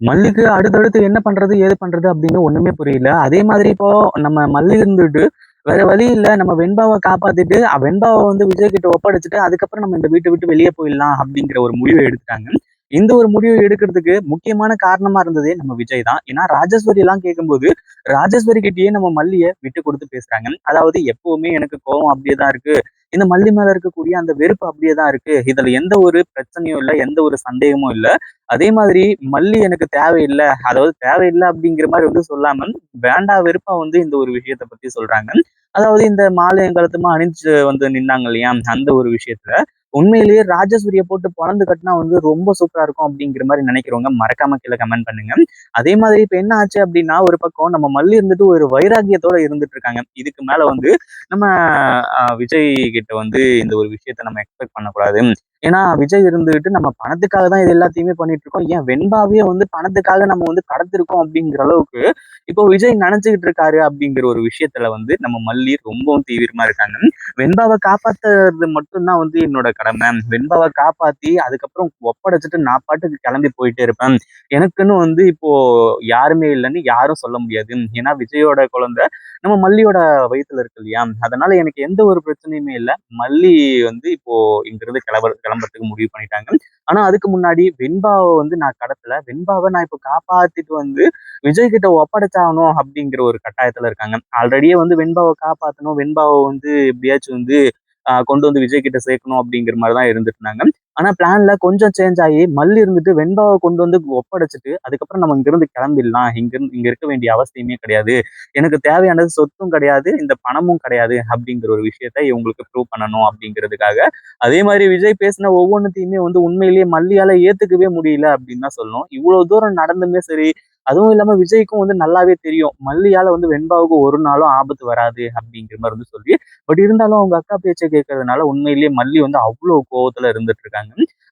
மல்லிக்கு அடுத்தடுத்து என்ன பண்றது, ஏது பண்றது அப்படின்னு ஒண்ணுமே புரியல. அதே மாதிரி இப்போ நம்ம மல்லி இருந்துட்டு, வேற வழி இல்ல நம்ம வெண்பாவ காப்பாத்திட்டு, வெண்பாவ வந்து விஜய் கிட்ட ஒப்படைச்சுட்டு, அதுக்கப்புறம் நம்ம இந்த வீட்ட விட்டு வெளிய போயிடலாம் அப்படிங்கிற ஒரு முடிவ எடுத்துட்டாங்க. இந்த ஒரு முடிவு எடுக்கிறதுக்கு முக்கியமான காரணமா இருந்ததே நம்ம விஜய் தான். ஏன்னா ராஜேஸ்வரிலாம் கேட்கும்போது, ராஜேஸ்வரி கிட்டயே நம்ம மல்லிய விட்டு குடுத்து பேசுறாங்க. அதாவது எப்பவுமே எனக்கு கோவம் அப்படியே தான் இருக்கு. இந்த மல்லி மேல இருக்கக்கூடிய அந்த வெறுப்பு அப்படியே தான் இருக்கு. இதுல எந்த ஒரு பிரச்சனையும் இல்ல, எந்த ஒரு சந்தேகமும் இல்ல. அதே மாதிரி மல்லி எனக்கு தேவையில்ல. அதாவது தேவையில்ல அப்படிங்கிற மாரி வந்து சொல்லாம, வேண்டா வெறுப்பா வந்து இந்த ஒரு விஷயத்த பத்தி சொல்றாங்க. அதாவது இந்த மாலையும் கழுத்துமா அணிஞ்சு வந்து நின்னாங்க இல்லையா? அந்த ஒரு விஷயத்துல, உண்மையிலேயே ராஜசூரிய போட்டு பொளந்து கட்டுனா வந்து ரொம்ப சூப்பரா இருக்கும் அப்படிங்கிற மாரி நினைக்கிறவங்க மறக்காம கீழ கமெண்ட் பண்ணுங்க. அதே மாதிரி இப்ப என்ன ஆச்சு அப்படின்னா, ஒரு பக்கம் நம்ம மல்லி இருந்துட்டு ஒரு வைராக்கியத்தோட இருந்துட்டு இருக்காங்க. இதுக்கு மேல வந்து நம்ம விஜய் கிட்ட வந்து இந்த ஒரு விஷயத்த நம்ம எக்ஸ்பெக்ட் பண்ணக்கூடாது. ஏன்னா விஜய் இருந்துகிட்டு நம்ம பணத்துக்காக தான் இது எல்லாத்தையுமே பண்ணிட்டு இருக்கோம். ஏன் வெண்பாவையே வந்து பணத்துக்காக நம்ம வந்து கடத்திருக்கோம் அப்படிங்கிற அளவுக்கு இப்போ விஜய் நினைச்சுக்கிட்டு இருக்காரு அப்படிங்கிற ஒரு விஷயத்துல வந்து நம்ம மல்லி ரொம்பவும் தீவிரமா இருக்காங்க. வெண்பாவை காப்பாத்துறது மட்டும்தான் வந்து என்னோட கடமை. வெண்பாவை காப்பாத்தி அதுக்கப்புறம் ஒப்படைச்சிட்டு நான் பாட்டுக்கு கிளம்பி போயிட்டே இருப்பேன். எனக்குன்னு வந்து இப்போ யாருமே இல்லைன்னு யாரும் சொல்ல முடியாது. ஏன்னா விஜயோட குழந்தை நம்ம மல்லியோட வயித்துல இருக்கு இல்லையா? அதனால எனக்கு எந்த ஒரு பிரச்சனையுமே இல்ல. மல்லி வந்து இப்போ இங்கிருந்து கிளம்புறதுக்கு முடிவு பண்ணிட்டாங்க. ஆனா அதுக்கு முன்னாடி வெண்பாவ வந்து நான் கடத்தல. வெண்பாவ நான் இப்ப காப்பாத்திட்டு வந்து விஜய் கிட்ட ஒப்படைச்சாகணும் அப்படிங்கிற ஒரு கட்டாயத்துல இருக்காங்க. ஆல்ரெடியே வந்து வெண்பாவ காப்பாத்தணும். வெண்பாவ வந்து எப்படியாச்சும் வந்து கொண்டு வந்து விஜய் கிட்ட சேர்க்கணும் அப்படிங்கிற மாதிரி தான் இருந்துட்டு இருந்தாங்க. ஆனா பிளான்ல கொஞ்சம் சேஞ்ச் ஆகி மல்லி இருந்துட்டு வெண்பாவ கொண்டு வந்து ஒப்படைச்சிட்டு அதுக்கப்புறம் நம்ம இங்கிருந்து கிளம்பிடலாம். இங்க இருக்க வேண்டிய அவசியமே கிடையாது. எனக்கு தேவையானது சொத்தும் கிடையாது, இந்த பணமும் கிடையாது அப்படிங்கிற ஒரு விஷயத்த இவங்களுக்கு ப்ரூவ் பண்ணணும் அப்படிங்கிறதுக்காக. அதே மாதிரி விஜய் பேசின ஒவ்வொன்னுத்தையுமே வந்து உண்மையிலேயே மல்லியால ஏத்துக்கவே முடியல அப்படின்னு தான் சொல்லணும். இவ்வளவு தூரம் நடந்துமே சரி, அதுவும் இல்லாம விஜய்க்கும் வந்து நல்லாவே தெரியும். மல்லியால வந்து வெண்பாவுக்கு ஒரு நாளும் ஆபத்து வராது அப்படிங்கிற மாதிரி வந்து சொல்லி, பட் இருந்தாலும் அவங்க அக்கா பேச்சை கேட்கறதுனால உண்மையிலேயே மல்லி வந்து அவ்வளவு கோவத்துல இருந்துட்டு இருக்காங்க.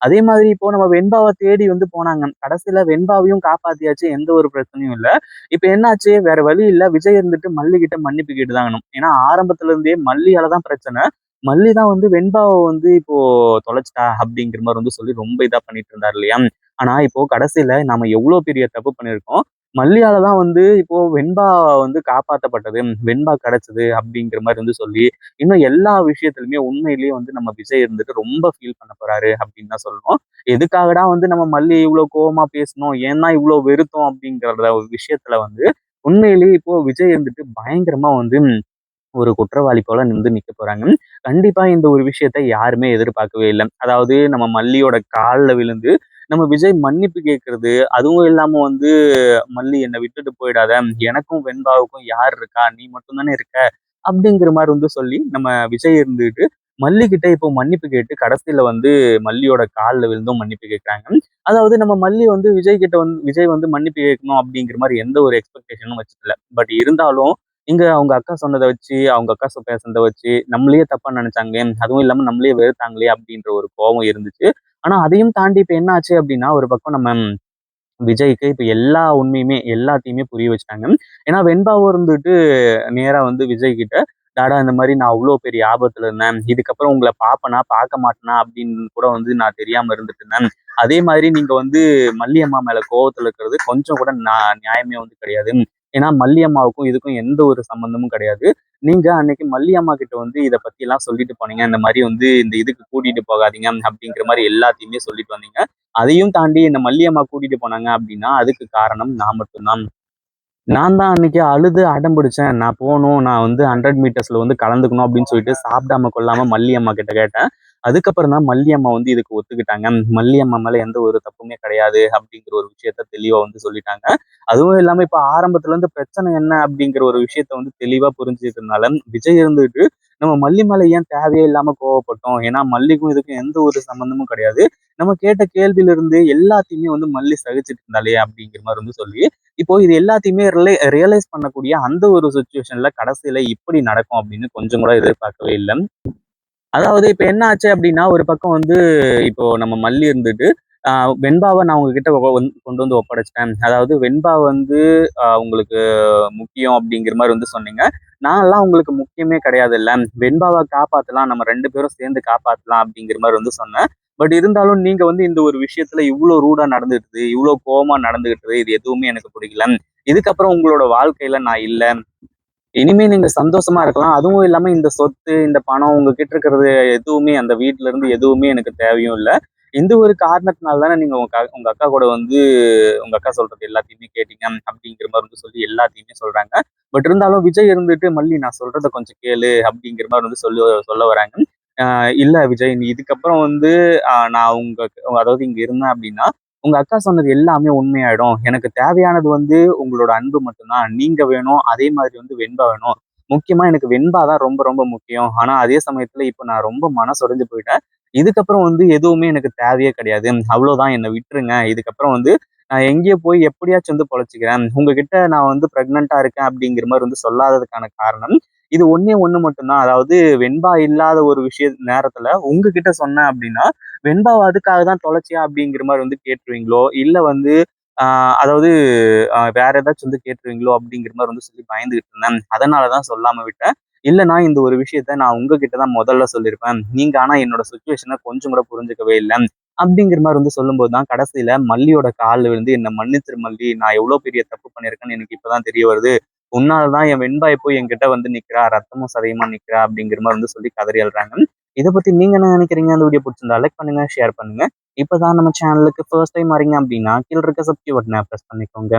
அதே மாதிரி இப்போ நம்ம வெண்பாவை தேடி வந்து போனாங்க. கடைசியில வெண்பாவையும் காப்பாத்தியாச்சு. எந்த ஒரு பிரச்சனையும் இல்ல. இப்ப என்னாச்சு? வேற வழி இல்ல. விஜய் இருந்துட்டு மல்லி கிட்ட மன்னிப்பு கேட்டு தான் ஆகணும். ஏன்னா ஆரம்பத்துல இருந்தே மல்லியால தான் பிரச்சனை. மல்லி தான் வந்து வெண்பாவ வந்து இப்போ தொலைச்சுட்டா அப்படிங்கிற மாரி வந்து சொல்லி ரொம்ப இதா பண்ணிட்டு இருந்தாரு இல்லையா? ஆனா இப்போ கடைசியில நாம எவ்வளவு பெரிய தப்பு பண்ணியிருக்கோம். மல்லியால தான் வந்து இப்போ வெண்பா வந்து காப்பாத்தப்பட்டது. வெண்பா கிடைச்சது அப்படிங்கிற மாரி வந்து சொல்லி, இன்னும் எல்லா விஷயத்திலுமே உண்மையிலேயே வந்து நம்ம விஜய் இருந்துட்டு ரொம்ப ஃபீல் பண்ண போறாரு அப்படின்னு தான் சொல்லணும். எதுக்காகடா வந்து நம்ம மல்லி இவ்ளோ கோவமா பேசணும்? ஏன் தான் இவ்ளோ வெறுத்தோம்? அப்படிங்கிற ஒரு விஷயத்துல வந்து உண்மையிலேயே இப்போ விஜய் இருந்துட்டு பயங்கரமா வந்து ஒரு குற்றவாளி போல நிக்க போறாங்க. கண்டிப்பா இந்த ஒரு விஷயத்த யாருமே எதிர்பார்க்கவே இல்ல. அதாவது நம்ம மல்லியோட கால்ல விழுந்து, நம்ம விஜய் மன்னிப்பு கேட்கிறது, அதுவும் இல்லாம வந்து "மல்லி என்ன விட்டுட்டு போயிடாத. எனக்கும் வெண்பாவுக்கும் யார் இருக்கா? நீ மட்டும் தானே இருக்க." அப்படிங்கிற மாரி வந்து சொல்லி, நம்ம விஜய் இருந்துட்டு மல்லி கிட்ட இப்போ மன்னிப்பு கேட்டு கடைசியில வந்து மல்லியோட கால்ல விழுந்தும் மன்னிப்பு கேட்கிறாங்க. அதாவது நம்ம மல்லி வந்து விஜய் கிட்ட வந்து விஜய் வந்து மன்னிப்பு கேட்கணும் அப்படிங்கிற மாரி எந்த ஒரு எக்ஸ்பெக்டேஷனும் வச்சுக்கல. பட் இருந்தாலும் இங்க அவங்க அக்கா சொன்னத வச்சு, அவங்க அக்கா பேசுனத வச்சு, நம்மளையே தப்பா நெனச்சாங்களே, அதுவும் இல்லாம நம்மளையே வெறுத்தாங்களே அப்படின்ற ஒரு கோவம் இருந்துச்சு. ஆனா அதையும் தாண்டி இப்ப என்ன ஆச்சு அப்படின்னா, ஒரு பக்கம் நம்ம விஜய்க்கு இப்ப எல்லா உண்மையுமே எல்லாத்தையுமே புரிய வச்சுட்டாங்க. ஏன்னா வெண்பாவும் இருந்துட்டு நேரா வந்து விஜய் கிட்ட, "டாடா இந்த மாரி நான் அவ்ளோ பெரிய ஆபத்துல இருந்தேன். இதுக்கப்புறம் உங்கள பார்ப்பனா, பார்க்க மாட்டனா அப்படின்னு கூட வந்து நான் தெரியாம இருந்துட்டு இருந்தேன். அதே மாதிரி நீங்க வந்து மல்லி அம்மா மேல கோவத்துல இருக்கிறது கொஞ்சம் கூட நியாயமே வந்து கிடையாது. ஏன்னா மல்லி அம்மாவுக்கும் இதுக்கும் எந்த ஒரு சம்மந்தமும் கிடையாது. நீங்க அன்னைக்கு மல்லி அம்மா கிட்ட வந்து இத பத்திலாம் சொல்லிட்டு போனீங்க. இந்த மாரி வந்து இந்த இதுக்கு கூட்டிட்டு போகாதீங்க அப்படிங்கிற மாரி எல்லாத்தையுமே சொல்லிட்டு வந்தீங்க. அதையும் தாண்டி என்ன மல்லியம்மா கூட்டிட்டு போனாங்க அப்படின்னா, அதுக்கு காரணம் நான் மட்டும் தான். நான் தான் அன்னைக்கு அழுது அடம் பிடிச்சேன். நான் போணும். நான் வந்து 100 மீட்டர்ஸ்ல வந்து கலந்துக்கணும் அப்படின்னு சொல்லிட்டு சாப்பிடாம கொள்ளாம மல்லி அம்மா கிட்ட கேட்டேன். அதுக்கப்புறம் தான் மல்லி அம்மா வந்து இதுக்கு ஒத்துக்கிட்டாங்க. மல்லி அம்மா மேல எந்த ஒரு தப்புமே கிடையாது அப்படிங்கிற ஒரு விஷயத்த தெளிவா வந்து சொல்லிட்டாங்க. அதுவும் இல்லாம இப்ப ஆரம்பத்துல இருந்து பிரச்சனை என்ன அப்படிங்கிற ஒரு விஷயத்த வந்து தெளிவா புரிஞ்சுக்கிறதுனால, விஜய் இருந்துட்டு நம்ம மல்லி மேல ஏன் தேவையே இல்லாம கோவப்பட்டோம்? ஏன்னா மல்லிக்கும் இதுக்கும் எந்த ஒரு சம்மந்தமும் கிடையாது. நம்ம கேட்ட கேள்வியில இருந்து எல்லாத்தையுமே வந்து மல்லி சகிச்சுட்டு இருந்தாளே அப்படிங்கிற மாரி வந்து சொல்லி இப்போ இது எல்லாத்தையுமே ரியலைஸ் பண்ணக்கூடிய அந்த ஒரு சிச்சுவேஷன்ல கடைசியில இப்படி நடக்கும் அப்படின்னு கொஞ்சம் கூட எதிர்பார்க்கவே இல்ல. அதாவது இப்ப என்ன ஆச்சு அப்படின்னா, ஒரு பக்கம் வந்து இப்போ நம்ம மல்லி இருந்துட்டு, அ வெண்பாவ நான் உங்ககிட்ட கொண்டு வந்து ஒப்படைச்சுட்டேன். அதாவது வெண்பா வந்து உங்களுக்கு முக்கியம் அப்படிங்கிற மாரி வந்து சொன்னீங்க. நான்லாம் உங்களுக்கு முக்கியமே கிடையாதுல்ல. வெண்பாவ காப்பாத்தலாம். நம்ம 2 பேரும் சேர்ந்து காப்பாத்தலாம் அப்படிங்கிற மாரி வந்து சொன்னேன். பட் இருந்தாலும் நீங்க வந்து இந்த ஒரு விஷயத்துல இவ்ளோ ரூடா நடந்துக்கிட்டது, இவ்ளோ கோவமா நடந்துகிட்டது, இது எதுவுமே எனக்கு பிடிக்கல. இதுக்கப்புறம் உங்களோட வாழ்க்கையில நான் இல்ல. இனிமே நீங்க சந்தோஷமா இருக்கலாம். அதுவும் இல்லாம இந்த சொத்து, இந்த பணம் உங்ககிட்ட இருக்கிறது எதுவுமே அந்த வீட்ல இருந்து எதுவுமே எனக்கு தேவையும் இல்ல. இந்த ஒரு காரணத்தினால தானே நீங்க உங்க அக்கா கூட வந்து உங்க அக்கா சொல்றது எல்லாத்தையுமே கேட்டீங்க அப்படிங்கிற மாரி வந்து சொல்லி எல்லாத்தையுமே சொல்றாங்க. பட் இருந்தாலும் விஜய் இருந்துட்டு மல்லி நான் சொல்றத கொஞ்சம் கேளு அப்படிங்கிற மாரி வந்து சொல்ல வராங்க. இல்ல விஜய் நீ இதுக்கப்புறம் வந்து நான் அதாவது இங்க இருந்தேன் அப்படின்னா, உங்க அக்கா சொன்னது எல்லாமே உண்மையாயிடும். எனக்கு தேவையானது வந்து உங்களோட அன்பு மட்டும் தான். நீங்க வேணும். அதே மாதிரி வந்து வெண்பா வேணும். முக்கியமா எனக்கு வெண்பா தான் ரொம்ப ரொம்ப முக்கியம். ஆனா அதே சமயத்துல இப்ப நான் ரொம்ப மனசொடைஞ்சு போயிட்டேன். இதுக்கப்புறம் வந்து எதுவுமே எனக்கு தேவையே கிடையாது. அவ்வளோதான் என்ன விட்டுருங்க. இதுக்கப்புறம் வந்து நான் எங்கேயோ போய் எப்படியாச்சும் வந்து பொழச்சுக்கிறேன். உங்ககிட்ட நான் வந்து பிரெக்னன்ட்டா இருக்கேன் அப்படிங்கிற மாரி வந்து சொல்லாததுக்கான காரணம், இது ஒண்ணே ஒண்ணு மட்டும் தான். அதாவது வெண்பா இல்லாத ஒரு நேரத்துல உங்ககிட்ட சொன்னேன் அப்படின்னா, வெண்பாவ அதுக்காக தான் தொலைச்சியா அப்படிங்கிற மாரி வந்து கேட்டுருவீங்களோ, இல்ல வந்து ஆ அதாவது வேற ஏதாச்சும் வந்து கேட்டுருவீங்களோ அப்படிங்கிற மாரி வந்து சொல்லி பயந்துகிட்டு இருந்தேன். அதனால தான் சொல்லாம விட்டேன். இல்லன்னா இந்த ஒரு விஷயத்த நான் உங்ககிட்ட தான் முதல்ல சொல்லியிருப்பேன். நீங்க ஆனா என்னோட சிச்சுவேஷன கொஞ்சம் கூட புரிஞ்சுக்கவே இல்ல. அப்படிங்கிற மாரி வந்து சொல்லும்போது தான் கடைசியில மல்லியோட கால்ல விழுந்து என்ன மன்னிச்சிரு மல்லி. நான் எவ்வளோ பெரிய தப்பு பண்ணியிருக்கேன்னு எனக்கு இப்ப தான் தெரிய வருது. உன்னால தான் என் வெண்பாய் போய் என்கிட்ட வந்து நிக்கிறா. ரத்தமும் சதையுமா நிக்கிறா அப்படிங்கிற மாரி வந்து சொல்லி கதறி அழுறாங்க. இத பத்தி நீங்க என்ன நினைக்கிறீங்க? அந்த வீடியோ புடிச்சிருந்தா லைக் பண்ணுங்க, ஷேர் பண்ணுங்க. இப்பதான் நம்ம சேனலுக்கு ஃபர்ஸ்ட் டைம் வரீங்க அப்படின்னா, கீழ இருக்க சப்ஸ்கிரைப் பட்டன பிரஸ் பண்ணிக்கோங்க.